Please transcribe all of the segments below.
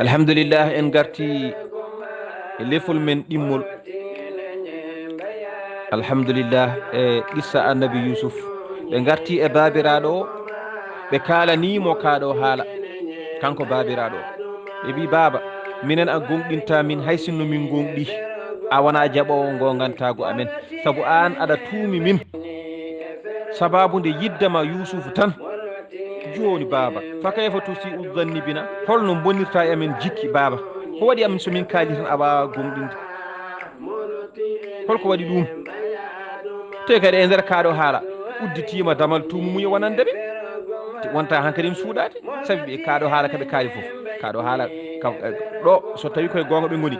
alhamdulillah en garti lefol men ɗimmol alhamdulillah e qissa annabi Yuusuf ɓe garti e babiraɗo o ɓe kalanimo kaɗo haala kanko babiraɗo o ɓe mbi baba minen a gonɗinta min hay sinno min gonɗi a wona jaɓowo gogantago amen saabu an aɗa tuumi min sababu nde yiddama Yuusufu tan joni baba fakayfa tusi uzanni bina holno bonirta e amen jikki baba ko waɗi amin somin kaali tan a wawa gonɗinde holko waɗi ɗum te kadi e nder kaɗo haala udditima damal tumumuyo wonande ɓe wonta hankkadin suuɗade saabi ɓe kaɗo haala kaɓe kaali foof kaɗo haala ɗo so tawi koye gonga ɓe goni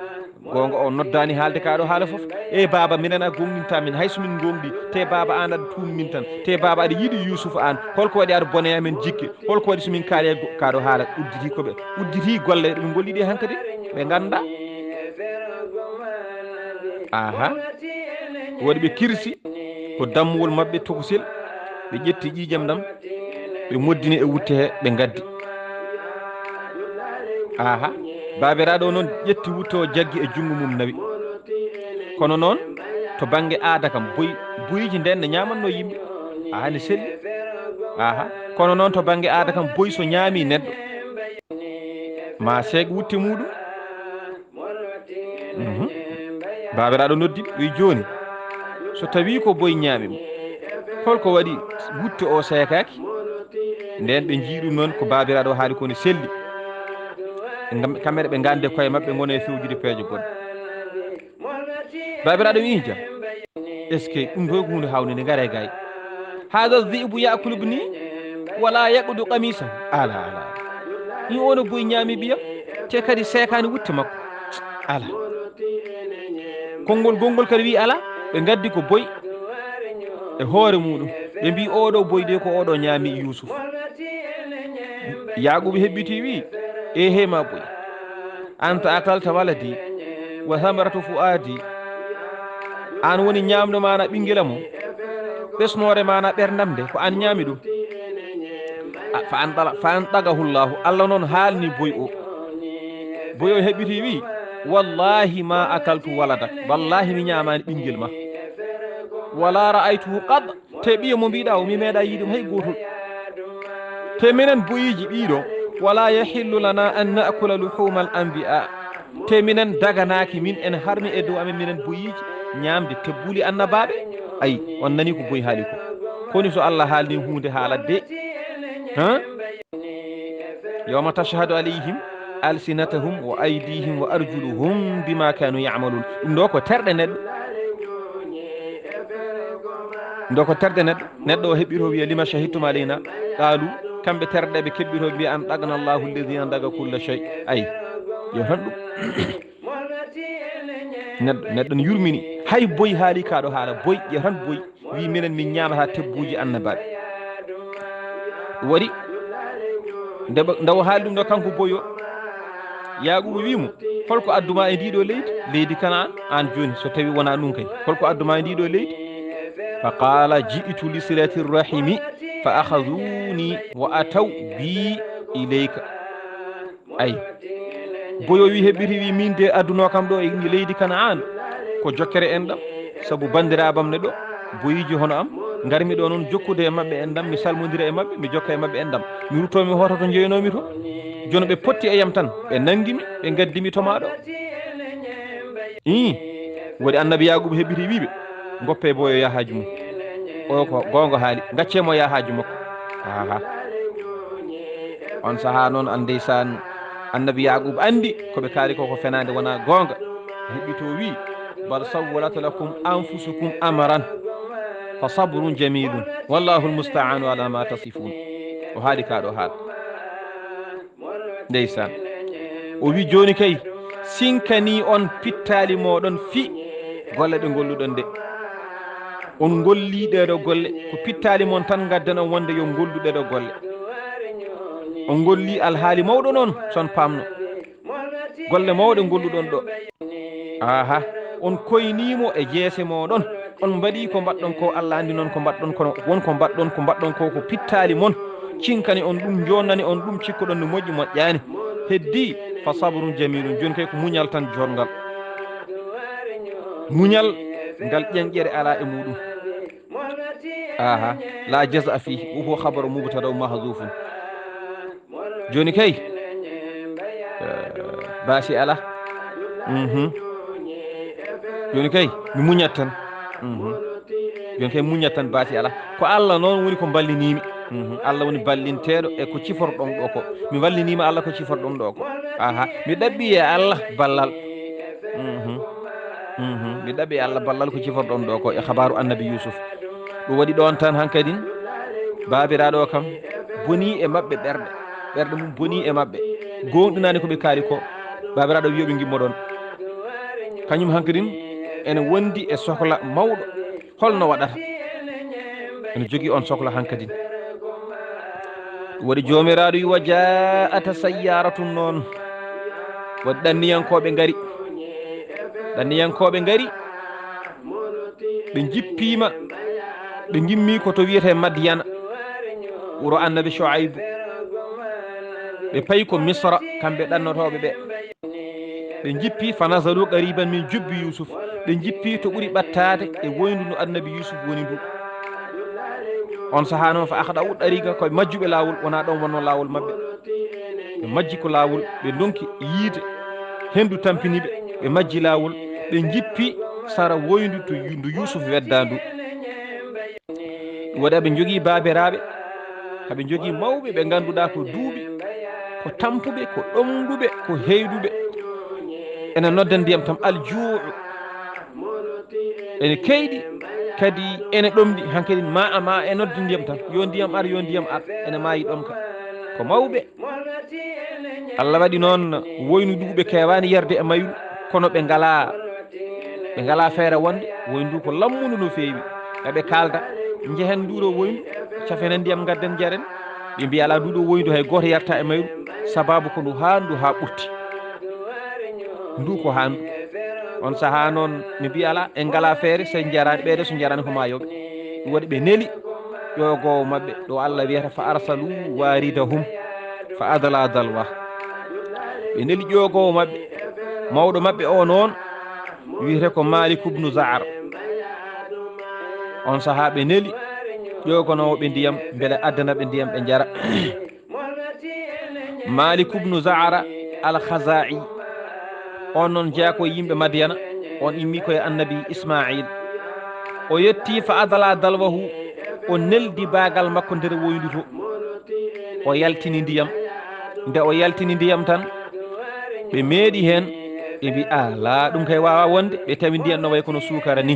gonga o noddani haalde kaɗo haala foof e baba minen a gonɗinta min hay somin gonɗi te baba an aɗa tuumi min tan te baba aɗa yiiɗi Yuusuf an holko waɗi aɗa bone amen jikki holko waɗi somin kaali e kaɗo haala udditi koɓe udditi golle ɗe ɓe golliɗi hankkadi ɓe ganda aha waɗi ɓe kirsi ko dammuwol mabɓe tokosel ɓe ƴetti ƴiƴam ɗam ɓe moddini e wutte he ɓe gaddi aha babiraɗo noon ƴetti wutte o jaggi e jungo mum nawi kono noon to banggue aada kam boyiji nden ne ñamanno yimɓe aha ne selli aha kono noon to banggue aada kam boyi so ñaami neɗɗo ma seeg wutte muɗum babiraɗo noddi wi joni so tawi ko boyi ñaamimo holko waɗi wutte o seekaki nden ɓe jiiɗum noon ko babiraɗo haali kone selli kamɓe ɓe gande koye mabɓe gone fewjude peejo goɗɗo babiraɗo wi jam est ce que ɗum ɗo ko hunde hawnide gaare gay hada dhibu yakulu bni wala yaqudu qamisa ala ni ono boyi ñaami ɓiyam te kadi seekani wutte makko ala konngol gongol kadi wi ala ɓe gaddi ko boyi e hoore muɗum ɓe mbi oɗo boyi de ko oɗo ñaami Yuusuf Yaqubu heɓɓiti wi e hema boyi anta akalta waladi wa thamaratu fuadi an woni ñamdo mana ɓinguela mo ɓesnore mana ɓerdam nde ko an ñaami ɗum fa an ɗagahullahu Allah noon haalni boyi o boyi o heɓɓiti wi wallahi ma akaltu waladak wallahi mi ñamani ɓinguel ma wala ra'aytuhu qad te ɓiyo mo mbiɗa o mi meeɗa yiiɗum hay gotol te minen boyiji ɓiɗo wala yahillu lana an naakula luhuma al anbiya te minen daganaki min en harmi e dow amen minen boyiji ñamde tebbuli annabaɓe ayi on nani ko boyi haali ko koni so Allah haalni hunde haalat de yawma tashhadu alayhim alsinatahum wa aydihim wa arjuluhum bima kanu yamalun ɗum ɗo ko terɗe neɗɗo ndo ko terde neɗɗo o heɓɓito wiya lima shahidtum alayna qaalu kamɓe terɗeɓe keɓɓito mbiya an ɗagana llahu alladi an ɗaga culla chey ayi yo tan ɗum neɗɗo ne yurmini hay boyi haali kaɗo haala boyi yo tan boyi wi minen min ñamata tebbuji annabaɓe waɗi ndewo haali ɗum ɗo kanko boyi o Yaqubu wimo holko adduma e ndiɗo leydi Kanaan an joni so tawi wona ɗum kay holko adduma e ndiɗo leydi فقال جئت لصلة الرحم فأخذوني وأتوا بي إليك أي boyo wi heɓɓiti wi min de adduno kam ɗo e leydi Kanaan ko jokkere en ɗam sabu bandirabam ne ɗo boyiji hono am garmi ɗo noon jokkude e mabɓe en ɗam mi salmodira e mabɓe mi jokka e mabɓe en ɗam mi ruttomi hoto to jeynomi to joni ɓe potti e yam tan ɓe nangimi ɓe gaddimi to maɗo waɗi annabi Yaqubu heɓɓiti wiɓe goppe boyo yahaji mum o ko gonga haali gaccemo yahaji makko aha on saaha noon andeysan annabi Yaqubu andi koɓe kaali koko fenade wona gonga heɓɓito wi bal sawwalat lakum anfusukum amran fa sabrun jamilun wallahu almusta'anu ala ma tasifun o haali kaɗo haala ndeysan o wi joni kay sinkani on pittali moɗon fi golle ɗe golluɗon de on golli ɗeɗo golle ko pittali mon tan gaddan on wonde yo gollu ɗeɗo golle on golli alhaali mawɗo noon son pamno golle mawɗe golluɗon ɗo aha on koynimo e jeese moɗon on mbaɗi ko mbaɗɗon ko Allah andi noon ko mbaɗɗon kono wonko mbaɗɗon ko pittali mon cinkani on ɗum jonnani on ɗum cikkuɗon no moƴƴi moƴƴani heddi fa sabrum jamilum joni kay ko muñal tan jorgal muñal ngal ƴenƴere ala e muɗum aha la jaza fi huwa khabaru mubtada mahzufun joni kay basi ala joni kay mi muñat tan joni kay muñat tan basi ala ko Allah noon woni ko ballinimi Allah woni ballinteɗo e ko ciforɗon ɗo ko mi wallinima Allah ko ciforɗon ɗo ko aha mi ɗaɓɓi e Allah ballal mi ɗaɓɓi e Allah ballal ko ciforɗon ɗo ko e habaru annabi Yuusuf ɗum waɗi ɗon tan hankkadin babiraɗo kam boni e mabɓe ɓerɗe mum boni e mabɓe gonɗinani koɓe kaali ko babiraɗo wiyoɓe gimmoɗon kañum hankkadin ene wondi e sohla mawɗo holno waɗata ene jogui on sohla hankkadin waɗi jomiraɗo wi wa jaata sayyaratun noon waɗi ɗanniyankoɓe gaari ɓe jippima ɓe gimmi koto wiyete Madyana wuro annabi Shuaybu ɓe payi ko Misra kamɓe ɗannotoɓe ɓe jippi fa nazalu qariban min jubbi Yuusuf ɓe jippi to ɓuuri ɓattade e woyndu no annabi Yuusuf woni ndu on saaha noon fa ahɗa ɗariga koye majjuɓe lawol wona ɗon wonno lawol mabɓe ɓe majji ko lawol ɓe donki yiide hendu tampiniɓe ɓe majji lawol ɓe jippi sara woyndu to ndu Yuusuf wedda ndu waɗa ɓe jogui babiraɓe haɓe jogui mawɓe ɓe ganduɗa ko duuɓi ko tampuɓe ko ɗomɗuɓe ko heyduɓe ene nodda ndiyam tam aljuu ene keyɗi kadi ene ɗomɗi hankkadi ma e nodda ndiyam tan yo ndiyam ar ene maayi ɗomka ko mawɓe Allah waɗi noon woynu duuɓe kewani yarde e mayru kono ɓe ngala feere wonde woyndu ko lammudu no feewi eɓe kalda jehen nduɗo woyndu cafenen ndiyam gadden jaren ɓe mbiya ala nduɗo woyndu hay goto yarta e mayru sababu ko ndu handu ha ɓutti ndu ko handu on saaha noon mi mbiya ala en ngala feere so jarani ɓeɗe so jarani ko mayoɓe ɗum waɗi ɓe neeli ƴogowo mabɓe ɗo Allah wiyata fa arsalu waridahum fa adala dalwa ɓe neeli ƴogowo mabɓe mawɗo mabɓe o noon wiyete ko Malik ibnu Zaar on saaha ɓe neeli ƴogonowoɓe ndiyam beele addana ɓe ndiyam ɓe jara Malik ibnu Zaara al-Khazai on noon jeeya ko yimɓe Madyana on immi koye annabi Ismail o yetti fa adala dalwahu o neldi bagal makko nder woyndu to o yaltini ndiyam nde o yaltini ndiyam tan ɓe meeɗi hen ɓe mbi ala ɗum kay wawa wonde ɓe tawi ndiyam no way kono sukara ni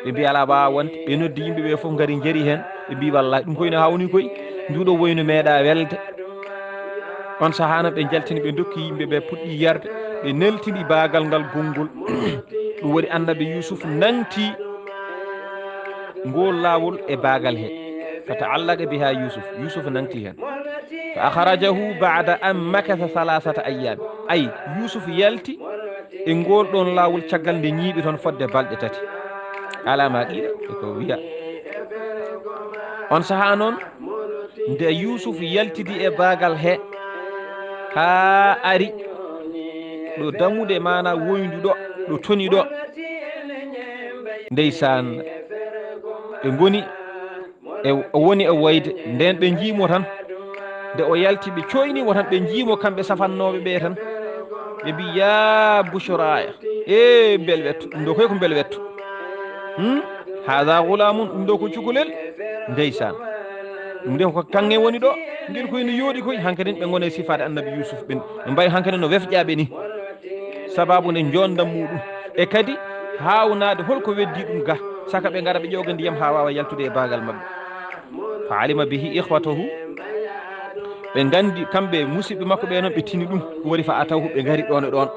ɓe mbi ala wawa wonde ɓe noddi yimɓeɓe foof gaari jaari hen ɓe mbi wallahi ɗum koyno hawni koy nduɗo woynu meeɗa welde on sahana ɓe jaltini ɓe dokki yimɓeɓe puɗɗi yarde ɓe neltini bagal ngal gongol ɗum waɗi annabi Yuusuf nanti ngol lawol e bagal he fa ta'allaqa biha Yuusuf nanti hen fa akhrajahu ba'da an makatha 3 ayyam ay Yuusuf yalti e ngol ɗon lawol caggal nde ñiiɓi toon fodde balɗe 3 alama qila e ko wiya on saha noon nde Yuusuf yaltidi e bagal he ha ari ɗo dammude mana woyndu ɗo toni ɗo ndeysan ɓe goni o woni e woyde nden ɓe jiimo tan nde o yalti ɓe coynimo tan ɓe jiimo kamɓe safannoɓe ɓe tan ɓe mbi ya bushraya e bel wettu ɗum ɗo koy ko bel wettu hada gulamun ɗum ɗo ko cukalel ndeysan ɗum nde ko kange woni ɗo ngel koyno yooɗi koy hankkadin ɓe gone sifade annabi Yuusuf ɓe mbawi hankkadin no wefƴaɓe ni sababu nde jondam muɗum e kadi hawnade holko weddi ɗum ga saka ɓe gara ɓe ƴoga ndiyam ha wawa yaltude e bagal mabɓe fa alima bihi ikhwatahu ɓe gandi kamɓe musidɓe makko ɓe noon ɓe tini ɗum wari fa atawhu ɓe gari ɗon e ɗon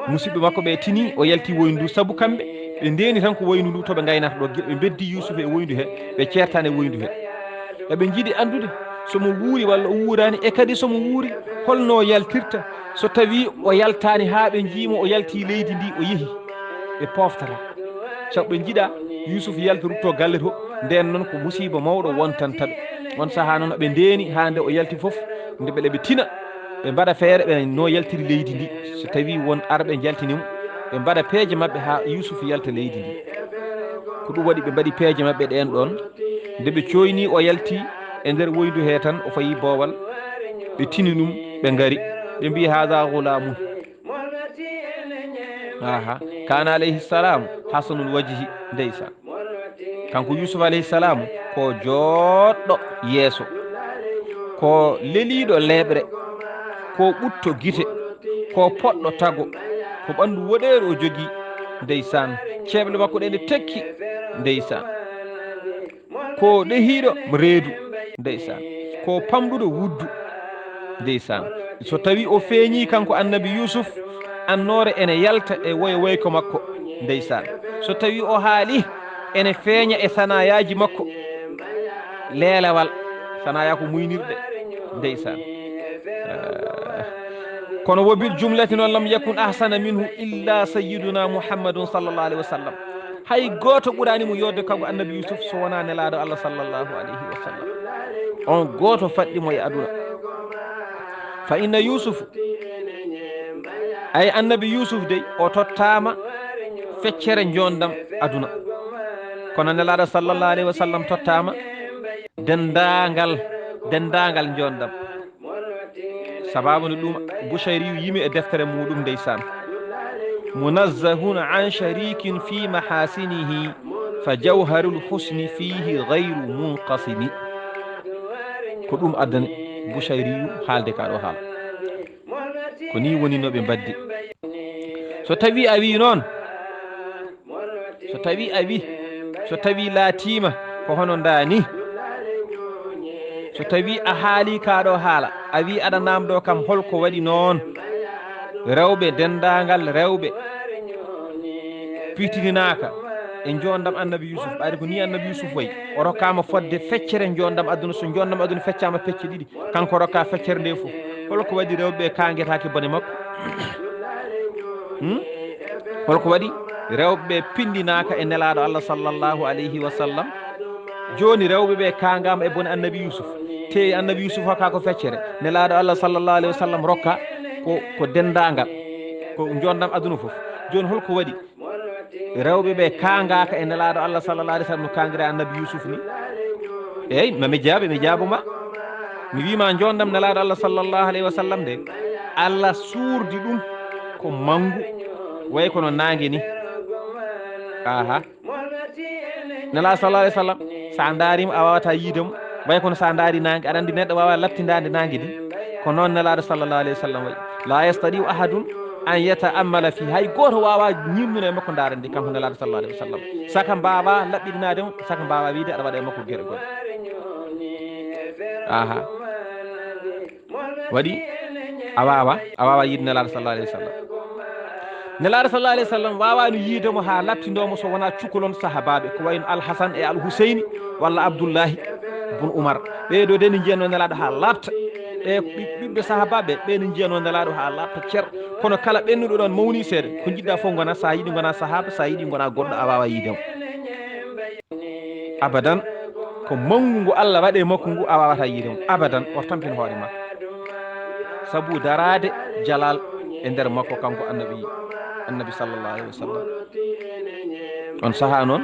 musidɓe makko ɓe tini o yalti woyndu saabu kamɓe ɓe ndeni tan ko woynu ndu toɓe gaynata ɗo ɓe beddi Yuusuf e woyndu he ɓe ceertani e woyndu he eɓe jiiɗi andude somo wuuri walla o wuurani e kadi somo wuuri holno yaltirta so tawi o yaltani ha ɓe jiimo o yalti leydi ndi o yeehi ɓe poftata sabu ɓe jiiɗa Yuusuf yalta rutto galle to nden noon ko musiba mawɗo wontantaɓe on saaha noon ɓe ndeni ha nde o yalti foof nde ɓe tina ɓe mbaɗa feere ɓe no yaltiri leydi ndi so tawi won arɓe jaltinimo ɓe mbaɗa peeje mabɓe ha Yuusuf yalta leydi ndi ko ɗum waɗi ɓe mbaɗi peeje mabɓe ɗen ɗon nde ɓe coyni o yalti e nder woyndu he tan o fayi boowal ɓe tini ɗum ɓe ngari ɓe mbi hada gulamun aha kana alayhi salam hasanul wajhi ndeysan kanko Yuusuf alayhi salam ko joɗɗo yeeso ko leliɗo leɓre ko ɓutto gite ko poɗɗo tago ko ɓandu woɗeru o jogui ndeysan ceeble makko ɗe nde tekki ndeysan ko ɗehiɗo reedu ndeysan ko pamɗuɗo wuddu ndeysan so tawi o feeñi kanko annabi Yuusuf annore ene yalta e woyo woyko makko ndeysan so tawi o haali ene feeña e sanayaji makko leelewal sanaya ko muynirɗe ndeysan kono wobil jumlati noon lam yakun ahsana minhu illa sayyiduna muhammadun sallllahu alayhi wa sallam hay goto ɓuranimo yodde kanko annabi Yuusuf so wona nelaɗo Allah sallllahu alayhi wa sallam on goto faɗɗimo e aduna fa inna Yuusuf ay annabi Yuusuf dey o tottama feccere jondam aduna kono nelaɗo sallllahu alayhi wa sallam tottama dendagal jondam sababu ɗum Bushayri yimi e deftere muɗum ndeysan munazzahun an sharikin fi mahasinihi fa jawharul husni fihi ghayru munqasimi ko ɗum addani Bushayri haalde ka ɗo haala ko ni woni no ɓe mbaddi so tawi a wi noon so tawi laatima ko hono ndani so tawi a haali kaɗo haala a wi aɗa namdo kam holko waɗi noon rewɓe dendagal rewɓe pitininaka e jondam annabi Yuusuf ɓayde ko ni annabi Yuusuf wayi o rokkama fodde feccere jondam aduna so jondam aduna feccama pecce ɗiɗi kanko rokka feccere nde foof holko waɗi rewɓe kanguetake bone makko holko waɗi rewɓe pindinaka e nelaɗo Allah sallllahu alayhi wa sallam joni rewɓeɓe kangama e bone annabi Yuusuf te annabi Yuusuf hokka ko feccere nelaɗo Allah sallllahu alayhi wa sallam rokka ko dendagal ko jondam aduna foof joni holko waɗi rewɓeɓe kangaka e nelaɗo Allah sallllahu alayhi wa sallam no kangira annabi Yuusuf ni eyyi mami jaaboma mi wima jondam nelaɗo Allah sallllahu alayhi wa sallam de Allah suurdi ɗum ko mangu way kono nangue ni aha nelaɗo sallllahu alayhi wa sallam sa darima a wawata yiidemo way kono sa daari nangue aɗa andi neɗɗo wawa laftidade nangue ni ko noon nelaɗo sallllahu alayhi wa sallam wayi la yastadiu ahadun an yata'ammala fi hay goto wawa ñimnuno e makko darande kanko nelaɗo sallllahu alayhi wa sallam saka mbawa laɓɓiɗinademo saka mbawa wiide aɗa waɗa e makko gueɗe goɗɗe aha waɗi a wawa yiide nelaɗo sallllahu alayhi wa sallam nelaɗo sallllahu alayhi wa sallam wawani yiidemo ha labtindomo so wona cukalon sahabaɓe ko wayno alhasan e alhuseyni walla abdoullahi bun oumar ɓeɗo de ne jiyatno nelaɗo ha labta ɓe ɓiɓɓe sahabaɓe ɓe ne jiyatno nelaɗo ha labta ceer kono kala ɓennuɗo ɗon mawni seeɗa ko jiɗɗa fof gona sa yiiɗi gona sahaba sa yiiɗi gona goɗɗo a wawa yiidemo abadan ko mangu ngu Allah waɗe makko ngu a wawata yiidemo abadan o tampin hoore makko saabu darade jalal e nder makko kanko annabi sallllahu alayhi wa sallam on saaha noon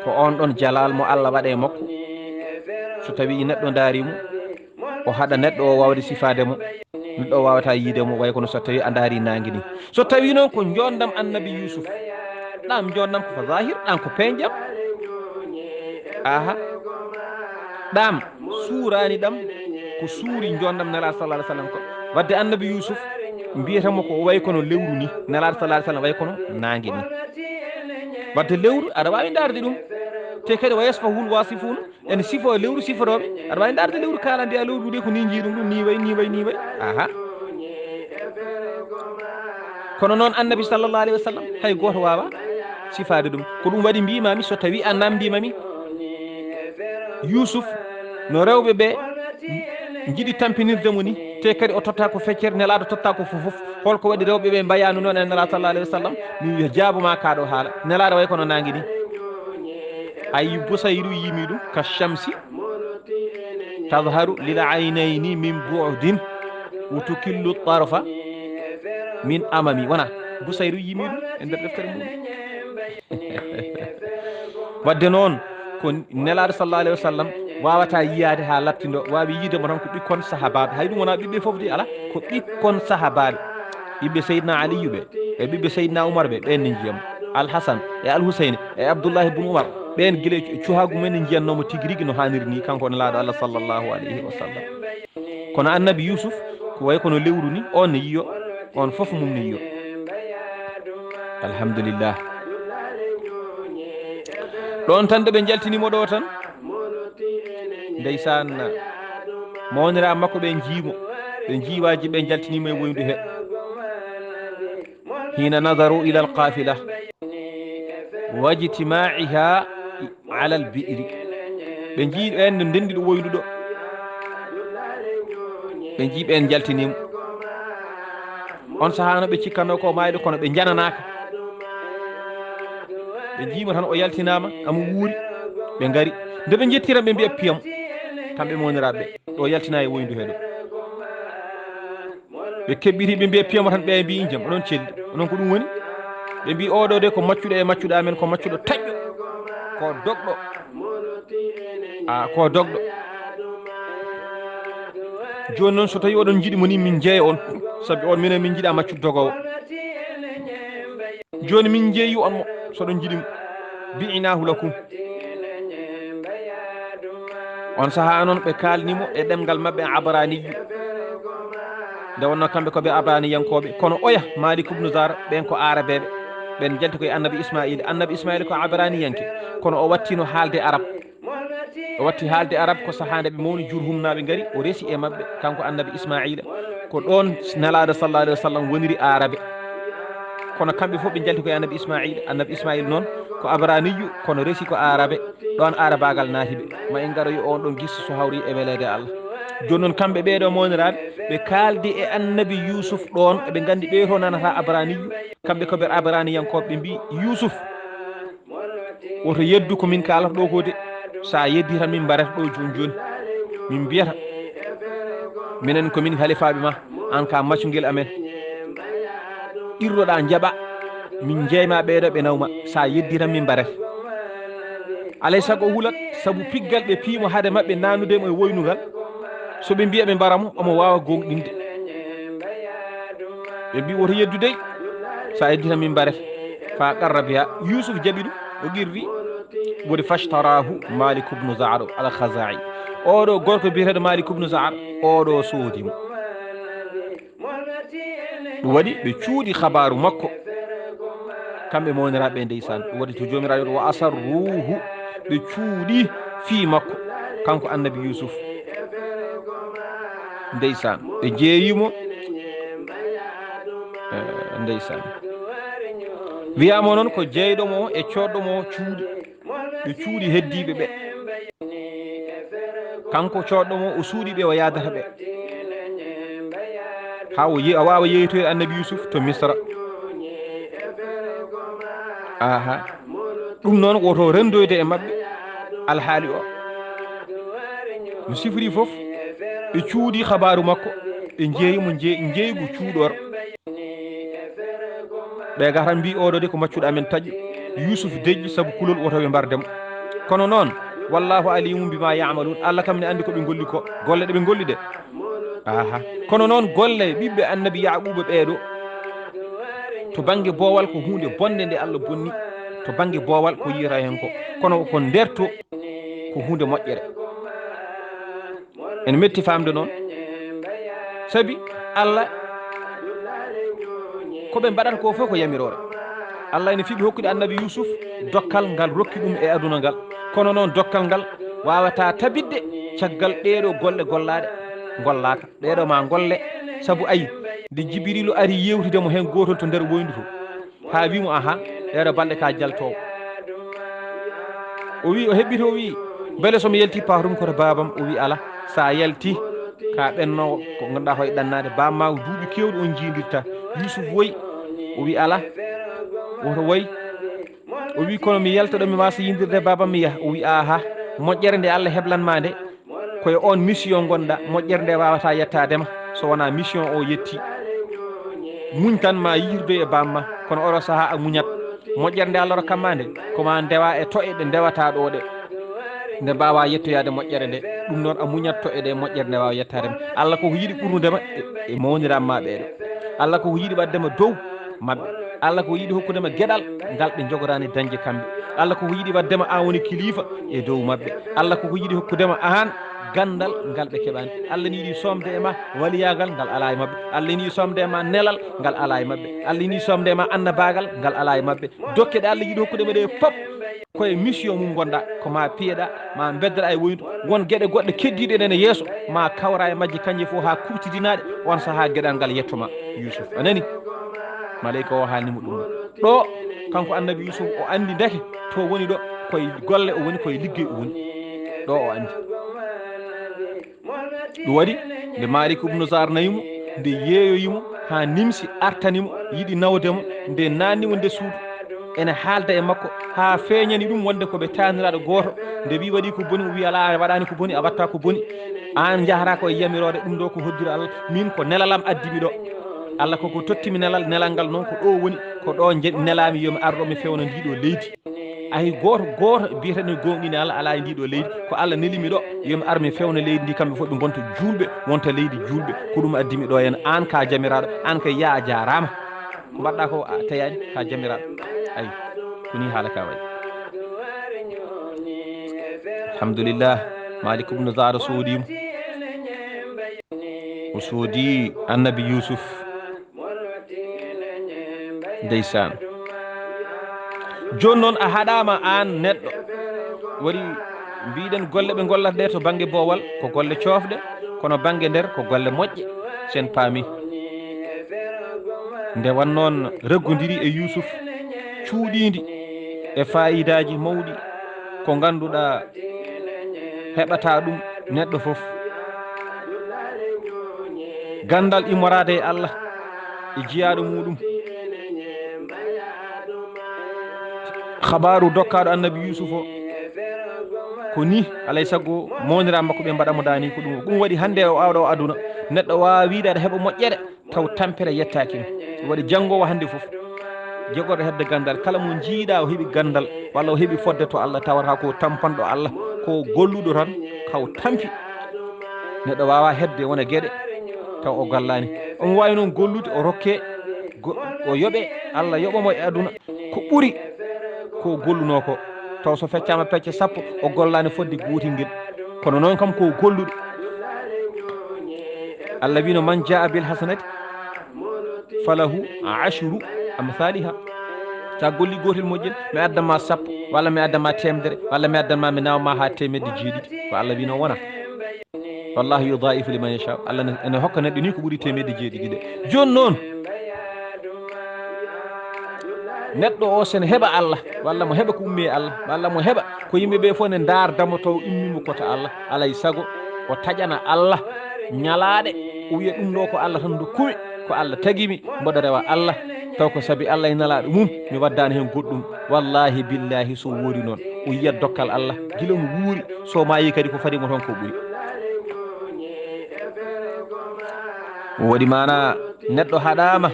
ko on ɗon jalal mo Allah waɗe makko so tawi neɗɗo daarimo o haɗa neɗɗo o wawde sifademo neɗɗo o wawata yiidemo way kono so tawi a daari nangue ni so tawi noon ko jondam annabi Yuusuf ɗam jondam ko fa zahir ɗam ko peñƴam aha ɗam suurani ɗam ko suuri jondam nelaɗo sallallahu alayhi wa sallam ko wadde annabi Yuusuf mbiyatamo ko way kono lewru ni nelaɗo sallallahu alayhi wa sallam way kono nangue ni wadde lewru aɗa wawi darde ɗum te kadi wayesfa hul wasifuna ene sifo lewru siforoɓe aɗa wawi darde lewru kalandi a lewru ɗi ko ni jiiɗum ɗum ni way aha kono noon annabi sallllahu alayhi wa sallam hay goto wawa sifade ɗum ko ɗum waɗi mbimami so tawi a namdimami Yuusuf no rewɓe ɓe jiiɗi tampinirdemo ni te kadi o totta ko feccere nelaɗo totta ko fof holko waɗi rewɓe ɓe mbayanu noon e nelaɗo sallallah alih wa sallam mi wiya jaabuma kaɗo haala nelaɗo way kono nangue ni ayi Busayru yimi ɗum ka shamsi tadharu lil aynayni min bu'din wa tukillu tarfa min amami wona Busayru yimi ɗum e nder deftere muɗum wadde noon ko nelaɗo sallallah alih wa sallam wawata yiyade ha lattido wawi yidemo tan ko ɓikkon sahabaɓe hay ɗum wona ɓiɓɓe foof de ala ko ɓikkon sahabaɓe ɓiɓɓe Seydina Aliyu ɓe e ɓiɓɓe Seydina Oumar ɓe ɓen ne jiyamo Alhasan e Alhuseyne e Abdoullahi ibn Oumar ɓen guila cuhagu men ne jiyannomo tigui rigui no hanniri ni kanko nelaɗo Allah sallllahu alayhi wa sallam kono annabi Yuusuf ko way kono lewru ni on ne yiyo on foof mum ne yiyo alhamdulillah ɗon tan de ɓe jaltinimo ɗo tan ndeysan mawnira makko ɓe jiimo ɓe jiiwaji ɓe jaltinimo e woyndu he hina nadaru ila alqafila wajtimaiha ala albi'ri ɓe jii ɓen no ndendi ɗo woyndu ɗo ɓe jii ɓen jaltinimo on sahano ɓe cikkanno ko mayɗo kono ɓe jananaka ɓe jiima tan o yaltinama amo wuuri ɓe gari nde ɓe jettiran ɓe mbiya piyam kamɓe moniraɓe ɗo yaltina e woyndu heɗo ɓe keɓɓiti ɓe mbiya piyamo tan ɓe mbi jam onon celli onon ko ɗum woni ɓe mbi oɗo de ko maccuɗo e maccuɗa men ko maccuɗo taƴƴo ko dogɗo ko dogɗo joni noon so tawi oɗon jiiɗimo ni min jeeya on saabi on minen min jiiɗa maccuɗo dogowo joni min jeeyi on mo soɗon jiiɗimo bi'inahu lakum on saaha noon ɓe kalnimo e ɗemgal mabɓe abraniyu nde wonno kamɓe koɓe abraniyankoɓe kono oya Malik ibnu Zar ɓen ko arabeɓe ɓen jalti koye annabi Ismaila ko abraniyanke kono o wattino haalde arab o watti haalde arab ko sahade ɓe mawni jurhumnaɓe gaari o resi e mabɓe kanko annabi Ismaila ko ɗon nelaɗo sallallah alih wa sallam woniri arabe kono kamɓe fof ɓe jalti koye annabi Ismaila noon ko abraniyu kono resi ko arabe ɗon arabagal naatiɓe ma en garoy on ɗon gissa so hawri e welede Allah joni noon kamɓe ɓeɗo moniraɓe ɓe kaldi e annabi Yuusuf ɗon eɓe gandi ɓeeto nanata abraniyu kamɓe koɓe abraniyankoɓe ɓe mbi Yuusuf woto yeddu ko min kalata ɗo ko de sa yeddi tan min mbarata ɗo joni joni min mbiyata minen komin halifaɓe ma an ka maccugel amen ɗirroɗa jaaɓa min jeeyma ɓeɗo ɓe nawma sa yeddi tan min mbarata alay saago huulat saabu piggal ɓe piimo haade mabɓe nanudemo e woynugal soɓe mbiya ɓe mbaramo omo wawa gonɗinde ɓe mbi woto yeddu dey sa yeddi tan min mbarata fa qarra biha Yuusuf jaaɓi ɗum o qirri woni fashtarahu Malik ibnu Zar al Khazai oɗo gorko biyeteɗo Malik ibnu Zar oɗo soodimo ɗum waɗi ɓe cuuɗi habaru makko kamɓe mawniraɓe ndeysan ɗum waɗi to jomiraɗo wa asarruhu ɓe cuuɗi fi makko kanko annabi Yuusuf ndeysan ɓe jeeyimo ndeysan wiyama noon ko jeyɗomo e coɗɗomo cuuɗi ɓe cuuɗi heddiɓe ɓe kanko coɗɗomo o suuɗi ɓe o yadata ɓe ha o wawa yeytoyde annabi Yuusuf to Misra aha ɗum noon woto rendoyde e mabɓe alhaali o no sifori foof ɓe cuuɗi habaru makko ɓe jeeyimo jeeygu cuuɗor ɓe gatan mbi oɗo de ko maccuɗa men taƴƴo Yuusuf deƴƴi saabu kulol woto ɓe mbardemo kono noon wallahu alimum bima yamalun Allah kam ne andi koɓe golli ko golle ɗeɓe golli ɗe aha kono noon golle ɓiɓɓe annabi Yaquba ɓeeɗo to banggue boowal ko hunde bonde nde Allah bonni to banggue boowal ko yiyata hen ko kono ko nderto ko hunde moƴƴere en metti famde noon saabi Allah koɓe mbaɗata ko fof ko yamirore Allah ene fiiɓi hokkude annabi Yuusuf dokkal ngal rokki ɗum e aduna ngal kono noon dokkal ngal wawata tabidde caggal ɗeɗo golle gollaɗe gollaka ɗeɗo ma golle saabu ayi nde Jibrilu ari yewtidemo hen gotol to nder woyndu to ha wimo aha ɗeɗo balɗe ka jaltowo o wi o heɓɓiti o wi beele somi yalti paarum koto babam o wi ala sa yalti ka ɓennowo ko ganduɗa hoye ɗannade bamma duuɓi kewɗi on jiidirta Yuusuf woyi o wi ala woto woyi o wi kono mi yalta ɗo mi wasa yindirde babam mi yaha o wi aha moƴƴere nde Allah heblanma nde koye on mission gonɗa moƴƴere nde wawata yettadema so wona mission o yetti muñ tan ma yirde e bamma kono oɗo saaha a muñat moƴƴere nde Allah rokkanma nde koma ndewa e toye ɗe ndewata ɗo ɗe nde mbawa yettoyade moƴƴere nde ɗum noon a muñat toye ɗe moƴƴere nde wawa yettadema Allah koko yiiɗi ɓurnudema e mawniranma ɓeɗo Allah koko yiiɗi waddema dow mabɓe Allah ko yiiɗi hokkudema gueɗal ngal ɓe jogorani dañde kamɓe Allah koko yiiɗi waddema an woni kilifa e dow mabɓe Allah koko yiiɗi hokkudema an gandal ngal ɓe keɓani Allah ne yiiɗi somde e ma waliyagal ngal ala e mabɓe Allah ne yiiɗi somde e ma nelal ngal ala e mabɓe Allah ne yiiɗi somde e ma annabagal ngal ala e mabɓe dokke ɗe Allah yiiɗi hokkudema ɗe foof koye mission mum gonɗa ko ma piyeɗa ma beddoɗa e woyndu won gueɗe goɗɗe keddiɗe nene yeeso ma kawra e majje kanƴe fof ha kuftidinaɗe on saaha gueɗal ngal yettoma Yuusuf anani malayika o haalnimo ɗum ɗo kanko annabi Yuusuf o andi deke to woni ɗo koye golle o woni koye liggey o woni ɗo o andi ɗum waɗi nde Maalik ibnu Zar nayimo nde yeeyoyimo ha nimsi artanimo yiiɗi nawdemo nde nannimo nde suudu ene haalda e makko ha feeñani ɗum wonde koɓe taniraɗo goto nde wi waɗi ko boni o wi ala a waɗani ko boni a watta ko boni an jahata koye yamirode ɗum ɗo ko hoddira Allah min ko nelalam addimi ɗo Allah koko tottimi nelal ngal noon ko ɗo woni ko ɗo nelami yomi arɗo mi fewna ndiɗo leydi ay goto biyeteɗo gonɗini Allah ala e ndiɗo leydi ko Allah nelimi ɗo yomi ar mi fewna leydi ndi kamɓe fof ɓe gonta julɓe wonta leydi julɓe ko ɗum addimi ɗo hen an ka jamiraɗo an kay ya a jarama ko mbaɗɗa ko a tayani ka jamiraɗo ayi koni haala ka wayi alhamdulillah Malik ibnu Zar soodimo o soodi annabi Yuusuf ndeysan joni noon a haɗama an neɗɗo waɗi mbiɗen golle ɓe gollata ɗe to banggue boowal ko golle coofɗe kono banggue nder ko golle moƴƴe sen paami nde wan noon reggodiri e Yuusuf cuuɗidi e fayidaji mawɗi ko ganduɗa heɓata ɗum neɗɗo foof gandal immorade e Allah e jiyaɗo muɗum habaru dokkaɗo annabi Yuusuf o ko ni alay saago mawnira makko ɓe mbaɗamo dani ko ɗum waɗi hande o awɗo aduna neɗɗo wawa wiide aɗa heeɓa moƴƴere taw tampere yettaki ɗum waɗi janggowo hande foof jogorɗo hedde gandal kala mo jiiɗa o heeɓi gandal walla o heeɓi fodde to Allah tawata ko tampanɗo Allah ko golluɗo tan kaw tampi neɗɗo wawa hedde wona gueɗe taw o gallani omo wawi noon gollude o rokke o yooɓe Allah yoɓomo e aduna ko ɓuuri ko golluno ko taw so feccama pecce sappo o gollani fodde gotel nguel kono noon kam ko golluɗo Allah wino man jaa bil hasanati falahu ashru amthaliha sa golli gotel moƴƴel mi addama sappo walla mi addama temedere walla mi addanma mi nawma ha temedde jeeɗiɗi ko Allah wino wona wallahu yudaifu liman yasha Allah ene hokka neɗɗo ni ko ɓuuri temedde jeeɗiɗi ɗe joni noon neɗɗo o sen heɓa Allah walla mo heɓa ko ummi e Allah walla mo heɓa ko yimɓeɓe fof ne dardamo taw immimo koto Allah alay saago o taƴana Allah ñalaɗe o wiya ɗum ɗo ko Allah tan dokkumi ko Allah tagimi mboɗo rewa Allah taw ko saabi Allah e nalaɗo mum mi waddani hen goɗɗum wallahi billahi so woori noon o yiyat dokkal Allah guila mo wuuri so mayi kadi ko fadimo toon ko ɓuuri o waɗi mana neɗɗo haɗama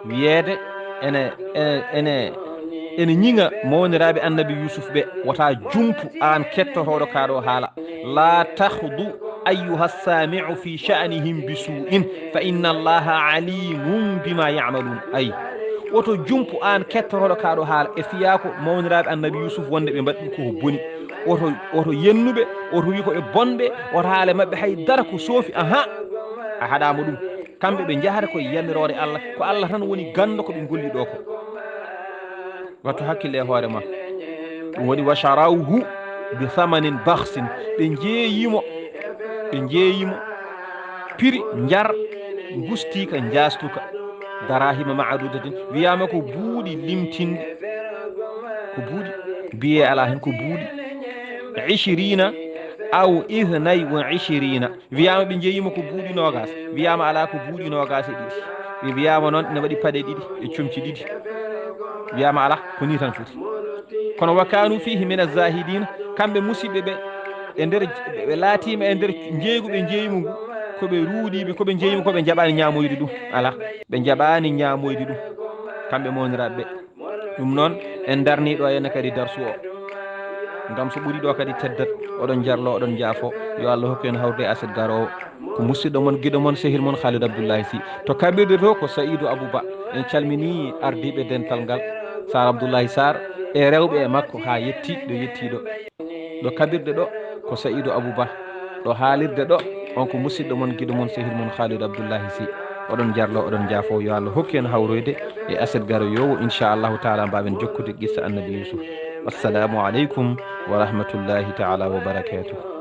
wiyeede ene ñiŋa mawniraɓe annabi Yuusuf ɓe wota jumpu an kettotoɗo kaɗo haala la tahdu ayuha samiu fi sha'nihim bisu'in fa inna allaha alimum bima yamalun ayi woto jumpu an kettotoɗo kaɗo haala e fiyako mawniraɓe annabi Yuusuf wonde ɓe mbaɗi ɗum koko boni oto yennuɓe oto wi ko ɓe bonɓe oto haala mabɓe haydara ko soofi a haɗama ɗum kamɓe ɓe jahata koye yamirore Allah ko Allah tan woni gando ko ɓe golli ɗo ko wattu hakkille e hoore ma ɗum waɗi wa sharawhu bi thamanin bahsin ɓe jeeyimo piri jar gustika jastuka darahima maadudatin wiyama ko buuɗi limtinde ko buuɗi biye ala hen ko buuɗi 20 aw 22 wiyama ɓe jeeyima ko buuɗi nogas wiyama ala ko buuɗi nogas e ɗiɗi ɓe wiyama noon ne waɗi paɗe ɗiɗi e comci ɗiɗi wiyama ala ko ni tan foti kono wa kanu fihi min azahidina kamɓe musidɓe ɓe e nder ɓe laatima e nder jeeygu ɓe jeeyimo ngu koɓe ruuɗiɓe koɓe jeeyimo koɓe jaɓani ñamoyde ɗum ala ɓe jaɓani ñamoyde ɗum kamɓe moniraɓe ɓe ɗum noon en darniɗo henna kadi darsu o ngam so ɓuuri ɗo kadi teddat oɗon jarlo oɗon jaafo yo Allah hokku en hawde aset garowo ko musidɗo mon guiɗo mon sehil mon Khalid Abdoullahi Sy to kaɓirde to ko Saïdou Abouba en calmini ardiɓe dental ngal Sar Abdoullahi Sar e rewɓe e makko ha yetti ɗo yettiɗo ɗo kaɓirɗe ɗo ko Saïdou Abouba ɗo haalirde ɗo on ko musidɗo mon guiɗo mon sehil mon Khalid Abdoullahi Sy oɗon jarlo oɗon jaafo yo Allah hokku en hawroyde e aset garoyowo inchallahu taala mbawen jokkude qissa annabi Yuusuf. Assalamu aleykum wa rahmatullahi taala wa barakatuh.